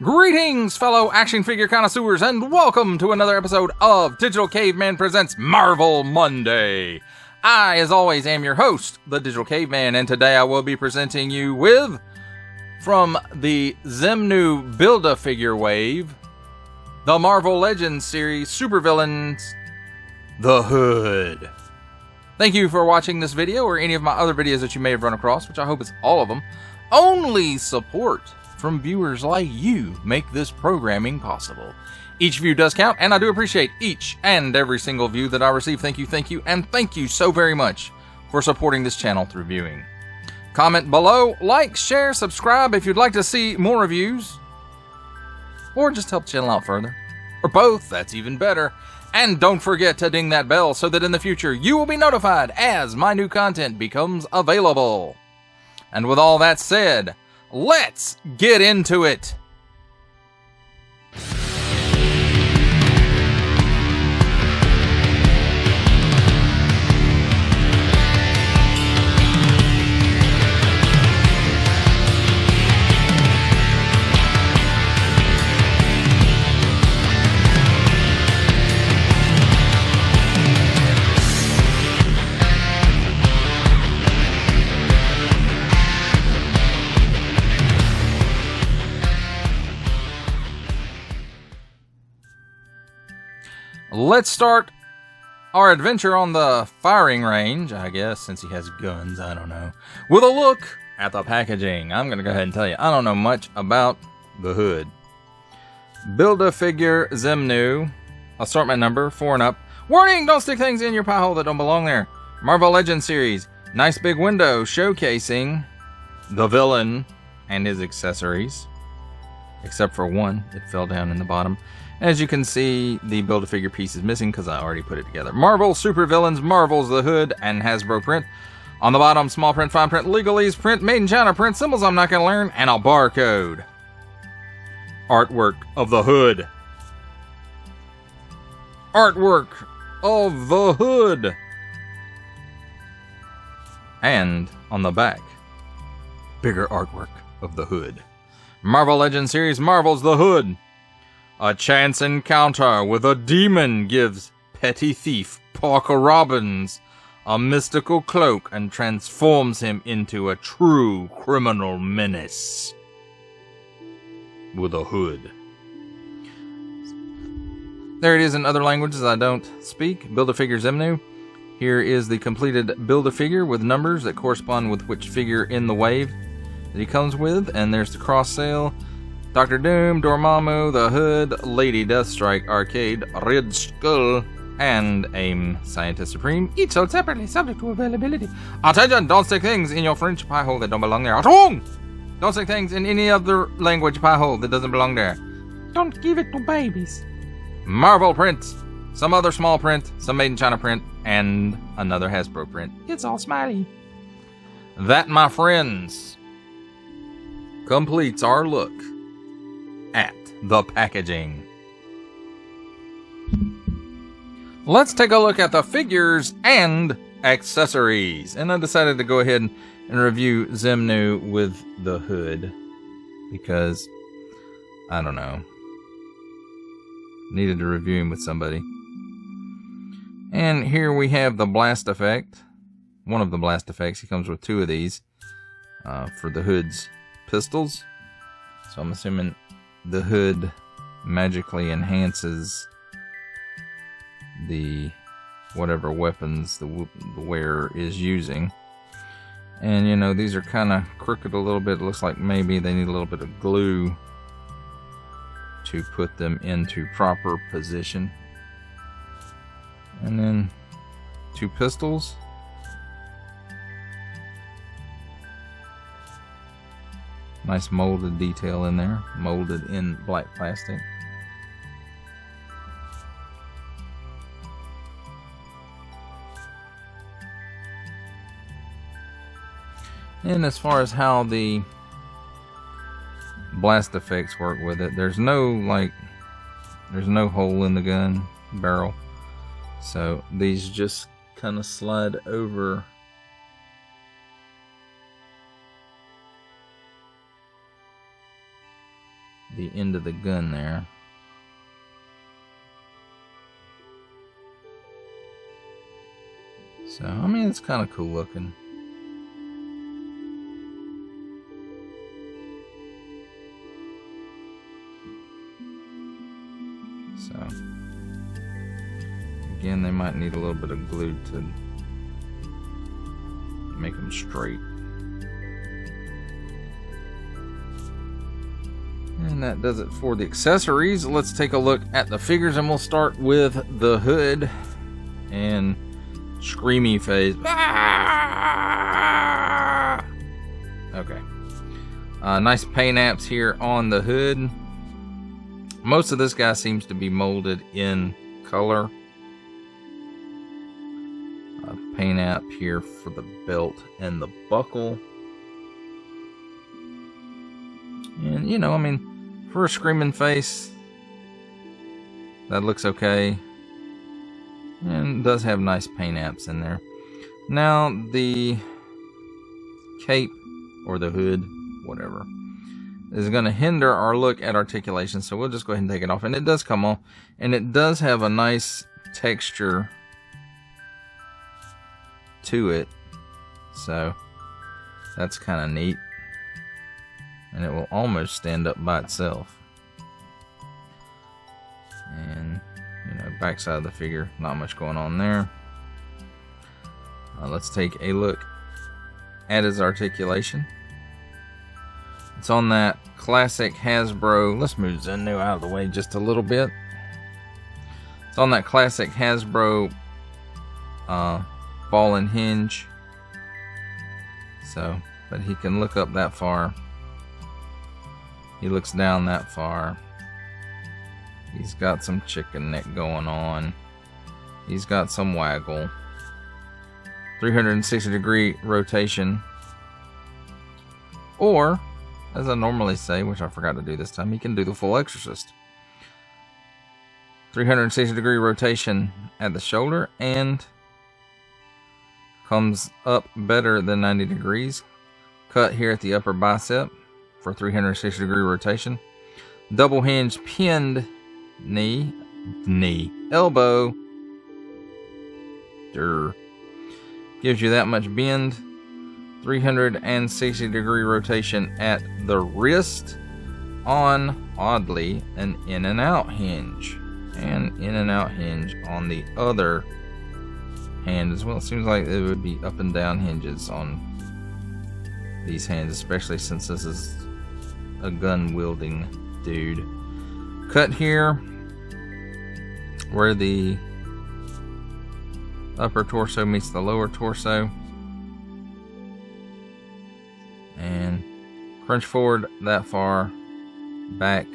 Greetings, fellow action figure connoisseurs, and welcome to another episode of Digital Caveman Presents Marvel Monday. I, as always, am your host, the Digital Caveman, and today I will be presenting you with, from the Xemnu Build-A-Figure Wave, the Marvel Legends series supervillains, The Hood. Thank you for watching this video or any of my other videos that you may have run across, which I hope is all of them. Only support from viewers like you make this programming possible. Each view does count, and I do appreciate each and every single view that I receive. Thank you, and thank you so very much for supporting this channel through viewing. Comment below, like, share, subscribe if you'd like to see more reviews, or just help the channel out further, or both, that's even better. And don't forget to ding that bell so that in the future you will be notified as my new content becomes available. And with all that said, let's get into it. Let's start our adventure on the firing range, I guess, since he has guns, I don't know, with a look at the packaging. I'm going to go ahead and tell you, I don't know much about the Hood. Build-A-Figure Xemnu, assortment number 4 and up. Warning, don't stick things in your pie hole that don't belong there. Marvel Legends series, nice big window showcasing the villain and his accessories. Except for one, it fell down in the bottom. As you can see, the Build-A-Figure piece is missing because I already put it together. Marvel Supervillains, Marvel's The Hood, and Hasbro print. On the bottom, small print, fine print, legalese print, made in China print, symbols I'm not going to learn, and a barcode. Artwork of The Hood. Artwork of The Hood. And on the back, bigger artwork of The Hood. Marvel Legends series, Marvel's The Hood. A chance encounter with a demon gives petty thief Parker Robbins a mystical cloak and transforms him into a true criminal menace. With a hood. There it is in other languages I don't speak. Build-A-Figure Xemnu. Here is the completed Build-A-Figure with numbers that correspond with which figure in the wave that he comes with. And there's the cross sale. Dr. Doom, Dormammu, The Hood, Lady Deathstrike, Arcade, Red Skull, and AIM Scientist Supreme, each sold separately, subject to availability. Attention, don't stick things in your French pie hole that don't belong there. Attention! Don't stick things in any other language pie hole that doesn't belong there. Don't give it to babies. Marvel print, some other small print, some made in China print, and another Hasbro print. It's all smiley. That, my friends, completes our look at the packaging. Let's take a look at the figures and accessories. And I decided to go ahead and review Xemnu with the Hood because, I don't know, needed to review him with somebody. And here we have the blast effect. One of the blast effects. He comes with 2 of these for the Hood's pistols. So I'm assuming the Hood magically enhances the whatever weapons the wearer is using. And you know, these are kind of crooked a little bit. It looks like maybe they need a little bit of glue to put them into proper position. And then 2 pistols. Nice molded detail in there, molded in black plastic. And as far as how the blast effects work with it, there's no hole in the gun barrel. So these just kind of slide over the end of the gun there. So, I mean, it's kind of cool looking. So, again, they might need a little bit of glue to make them straight. And that does it for the accessories. Let's take a look at the figures, and we'll start with the hood and screamy face. Ah! Okay. Nice paint apps here on the hood. Most of this guy seems to be molded in color. Paint app here for the belt and the buckle. And, you know, I mean, for a screaming face, that looks okay. And does have nice paint apps in there. Now, the cape, or the hood, whatever, is going to hinder our look at articulation. So we'll just go ahead and take it off. And it does come off. And it does have a nice texture to it. So that's kind of neat. And it will almost stand up by itself. And, you know, backside of the figure, not much going on there. Let's take a look at his articulation. It's on that classic Hasbro. Let's move Xemnu out of the way just a little bit. It's on that classic Hasbro ball and hinge. So, but he can look up that far. He looks down that far. He's got some chicken neck going on. He's got some waggle. 360-degree rotation. Or, as I normally say, which I forgot to do this time, he can do the full exorcist. 360-degree rotation at the shoulder, and comes up better than 90 degrees. Cut here at the upper bicep for 360-degree rotation. Double hinge pinned knee, elbow. Gives you that much bend. 360-degree rotation at the wrist on, oddly, an in and out hinge. And in and out hinge on the other hand as well. It seems like it would be up and down hinges on these hands, especially since this is a gun wielding dude. Cut here where the upper torso meets the lower torso, and crunch forward that far, back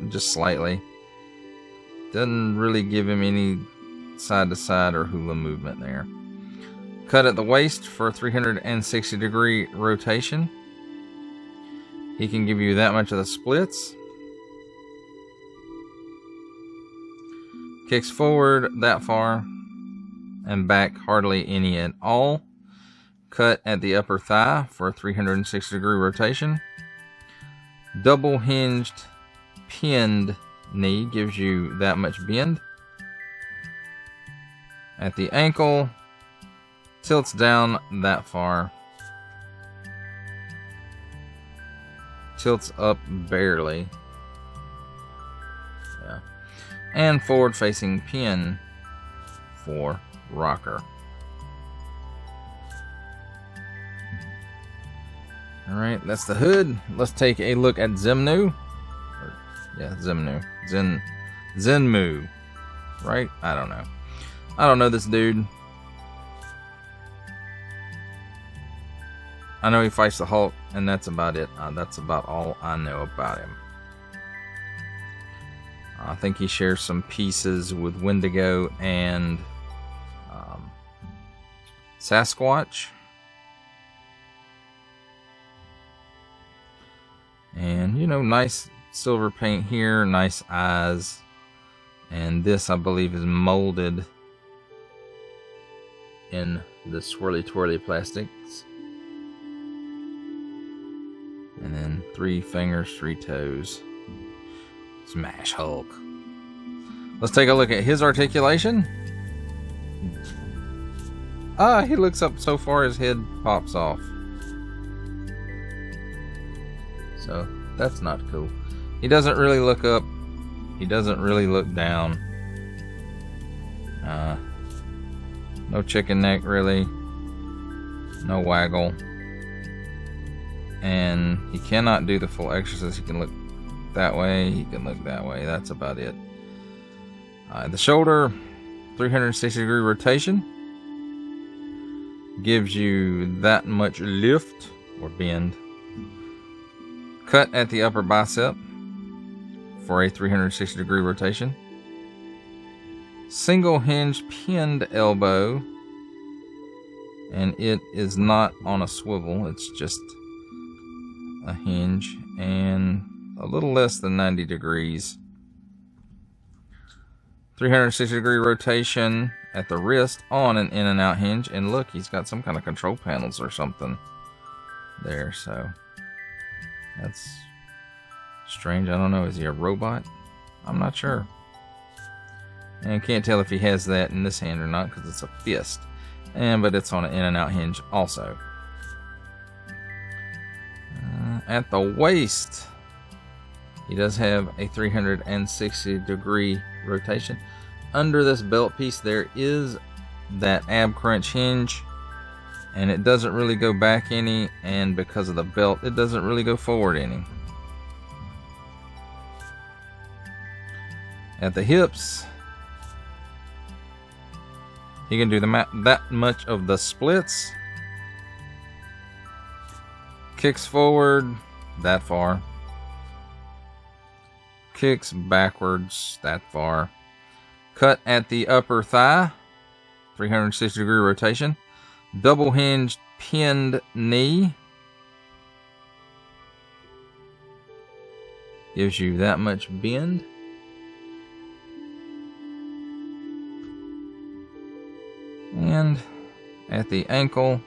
just slightly. Doesn't really give him any side to side or hula movement there. Cut at the waist for a 360-degree rotation. He can give you that much of the splits. Kicks forward that far and back hardly any at all. Cut at the upper thigh for a 360-degree rotation. Double hinged pinned knee gives you that much bend. At the ankle, tilts down that far. Tilts up barely. Yeah. And forward facing pin for rocker. Alright, that's the hood. Let's take a look at Xemnu. Xemnu. Xemnu. Right? I don't know. I don't know this dude. I know he fights the Hulk, and that's about it. That's about all I know about him. I think he shares some pieces with Wendigo and Sasquatch. And, you know, nice silver paint here, nice eyes. And this, I believe, is molded in the swirly twirly plastics. And then and 3 fingers, 3 toes. Smash Hulk. Let's take a look at his articulation. He looks up so far his head pops off. So that's not cool. He doesn't really look up. He doesn't really look down. No chicken neck really. No waggle. And he cannot do the full exorcist. He can look that way. He can look that way. That's about it. The shoulder, 360-degree rotation. Gives you that much lift or bend. Cut at the upper bicep for a 360-degree rotation. Single hinge pinned elbow, and it is not on a swivel, it's just a hinge, and a little less than 90 degrees. 360-degree rotation at the wrist on an in and out hinge, and look, he's got some kind of control panels or something there, so that's strange. I don't know, is he a robot? I'm not sure. And can't tell if he has that in this hand or not because it's a fist. But it's on an in and out hinge also. At the waist, he does have a 360-degree rotation. Under this belt piece there is that ab crunch hinge, and it doesn't really go back any, and because of the belt it doesn't really go forward any. At the hips, he can do that much of the splits. Kicks forward that far. Kicks backwards that far. Cut at the upper thigh, 360-degree rotation. Double hinged pinned knee. Gives you that much bend. And at the ankle,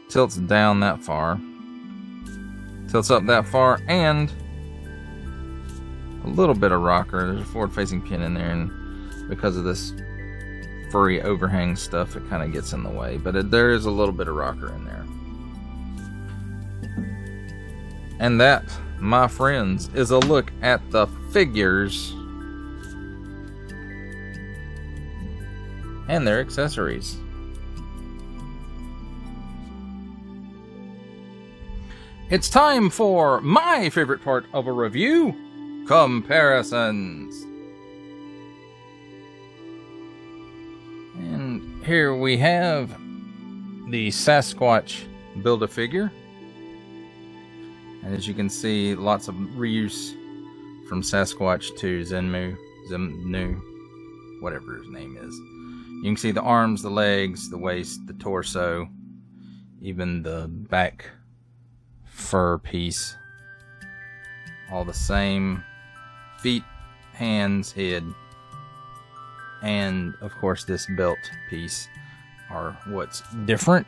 tilts down that far. Tilts up that far, and a little bit of rocker. There's a forward-facing pin in there, and because of this furry overhang stuff, it kind of gets in the way. But there is a little bit of rocker in there. And that, my friends, is a look at the figures and their accessories. It's time for my favorite part of a review, comparisons. And here we have the Sasquatch Build-A-Figure. And as you can see, lots of reuse from Sasquatch to Xemnu, whatever his name is. You can see the arms, the legs, the waist, the torso, even the back fur piece. All the same. Feet, hands, head, and of course this belt piece are what's different.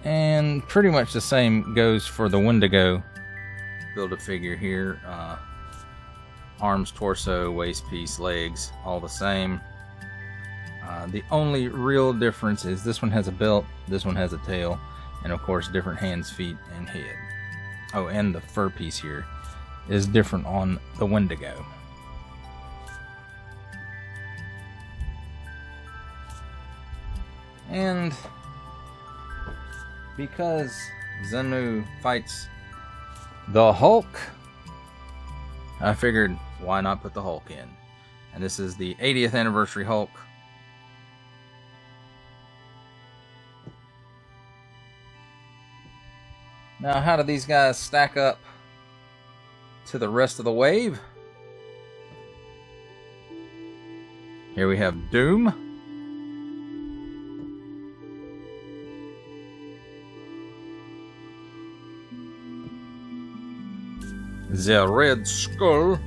And pretty much the same goes for the Wendigo Build-A-Figure here. Arms, torso, waist piece, legs, all the same. The only real difference is this one has a belt, this one has a tail, and of course different hands, feet, and head. Oh, and the fur piece here is different on the Wendigo. And because Xemnu fights the Hulk, I figured why not put the Hulk in. And this is the 80th anniversary Hulk. Now, how do these guys stack up to the rest of the wave? Here we have Doom. The Red Skull.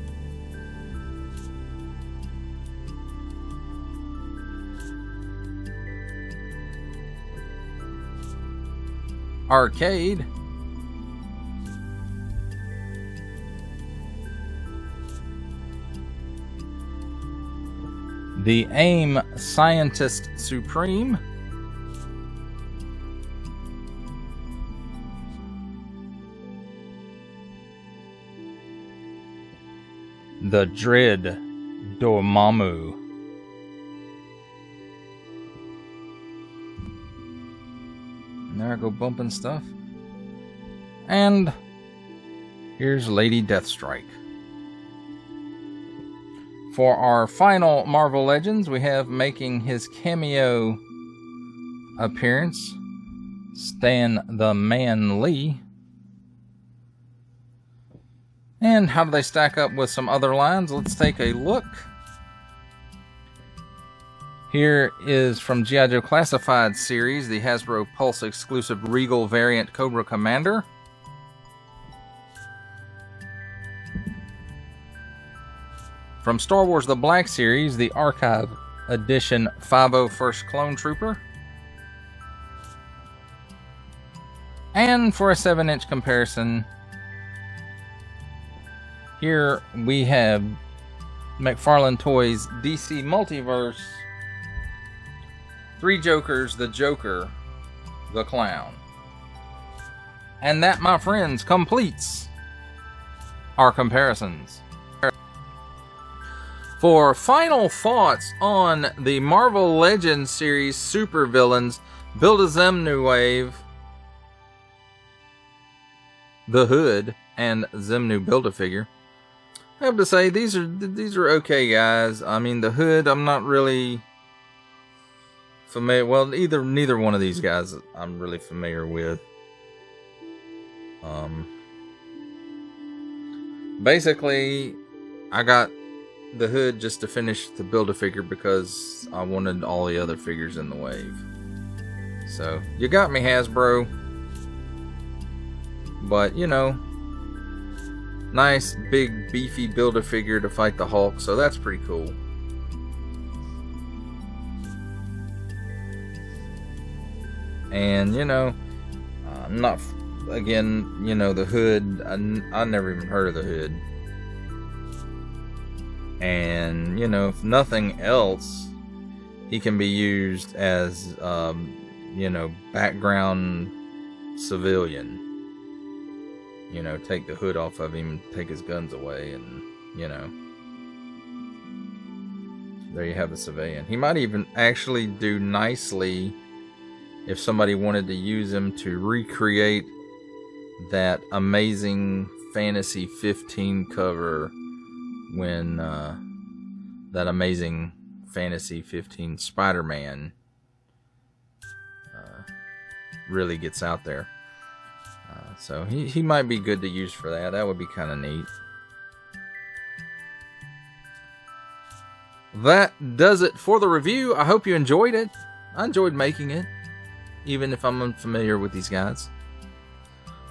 Arcade. The AIM Scientist Supreme. The Dread Dormammu. And there I go bumping stuff. And here's Lady Deathstrike. For our final Marvel Legends, we have making his cameo appearance, Stan the Man Lee. And how do they stack up with some other lines? Let's take a look. Here is from G.I. Joe Classified series, the Hasbro Pulse exclusive Regal variant Cobra Commander. From Star Wars The Black Series, the Archive Edition 501st Clone Trooper. And for a 7-inch comparison, here we have McFarlane Toys DC Multiverse, 3 Jokers, the Joker, the Clown. And that, my friends, completes our comparisons. For final thoughts on the Marvel Legends series supervillains, build a Xemnu Wave, the Hood, and Xemnu Build-A-Figure. I have to say these are okay, guys. I mean, the Hood, I'm not really familiar. Well, neither one of these guys I'm really familiar with. Basically, I got the Hood just to finish the Build-A-Figure because I wanted all the other figures in the wave. So, you got me, Hasbro. But, you know, nice, big, beefy Build-A-Figure to fight the Hulk, so that's pretty cool. And, you know, I'm not, again, you know, the Hood, I never even heard of the Hood. And, you know, if nothing else, he can be used as, you know, background civilian. You know, take the hood off of him, take his guns away, and, you know, there you have the civilian. He might even actually do nicely if somebody wanted to use him to recreate that Amazing Fantasy 15 cover when that Amazing Fantasy 15 Spider-Man really gets out there. So he might be good to use for that. That would be kind of neat. That does it for the review. I hope you enjoyed it. I enjoyed making it, even if I'm unfamiliar with these guys.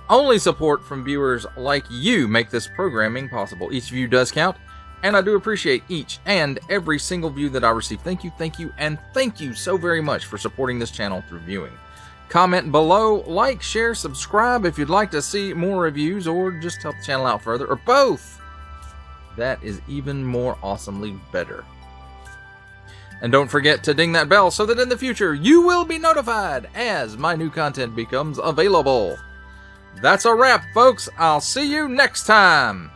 Only support from viewers like you make this programming possible. Each view does count, and I do appreciate each and every single view that I receive. Thank you, and thank you so very much for supporting this channel through viewing. Comment below, like, share, subscribe if you'd like to see more reviews or just help the channel out further, or both. That is even more awesomely better. And don't forget to ding that bell so that in the future you will be notified as my new content becomes available. That's a wrap, folks. I'll see you next time.